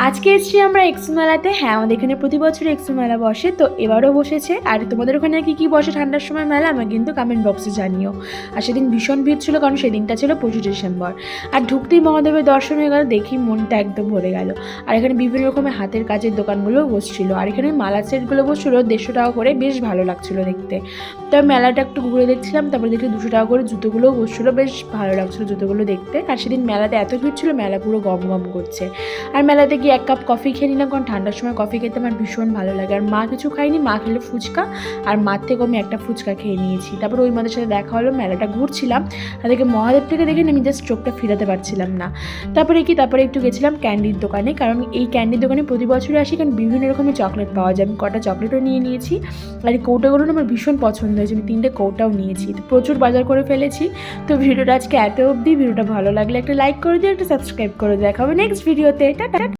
আজকে এসেছি আমরা এক্সো মেলাতে। হ্যাঁ, আমাদের এখানে প্রতি বছর এক্সো মেলা বসে, তো এবারও বসেছে। আর তোমাদের ওখানে কি বসে ঠান্ডার সময় মেলা আমাকে কিন্তু কমেন্ট বক্সে জানিও। আর সেদিন ভীষণ ভিড় ছিল, কারণ সেদিনটা ছিল 25 ডিসেম্বর। আর ঢুকতেই মহাদেবের দর্শন হয়ে গেল, দেখি মনটা একদম ভরে গেল। আর এখানে বিভিন্ন রকমের হাতের কাজের দোকানগুলোও বসছিল, আর এখানে মালা সেটগুলো বসছিল 150 টাকা করে, বেশ ভালো লাগছিল দেখতে। তবে মেলাটা একটু ঘুরে দেখছিলাম, তারপরে দেখি 200 টাকা করে জুতোগুলোও বসছিল, বেশ ভালো লাগছিল জুতোগুলো দেখতে। আর সেদিন মেলাতে এত ভিড় ছিল, মেলা পুরো গম গম করছে। আর মেলাতে গিয়ে 1 কাপ কফি খেয়ে নিলাম, কারণ ঠান্ডার সময় কফি খেতে আমার ভীষণ ভালো লাগে। আর মা কিছু খাইনি, মা খেলো ফুচকা, আর মার থেকে আমি একটা ফুচকা খেয়ে নিয়েছি। তারপর ওই মাদের সাথে দেখা হলো, মেলাটা ঘুরছিলাম, তাদেরকে মহাদেব থেকে দেখে আমি জাস্ট চোখটা ফিরাতে পারছিলাম না। তারপরে একটু গেছিলাম ক্যান্ডির দোকানে, কারণ এই ক্যান্ডির দোকানে প্রতি বছরই আসি, কারণ বিভিন্ন রকমের চকলেট পাওয়া যায়। আমি কটা চকলেটও নিয়ে নিয়েছি, আর এই কৌটাগুলো আমার ভীষণ পছন্দ হয়েছে, আমি 3টে কৌটাও নিয়েছি। তো প্রচুর বাজার করে ফেলেছি। তো ভিডিওটা আজকে এত অবধি। ভিডিওটা ভালো লাগলে একটা লাইক করে দিও, একটা সাবস্ক্রাইব করে দেখা হবে নেক্সট ভিডিওতে। টাটা।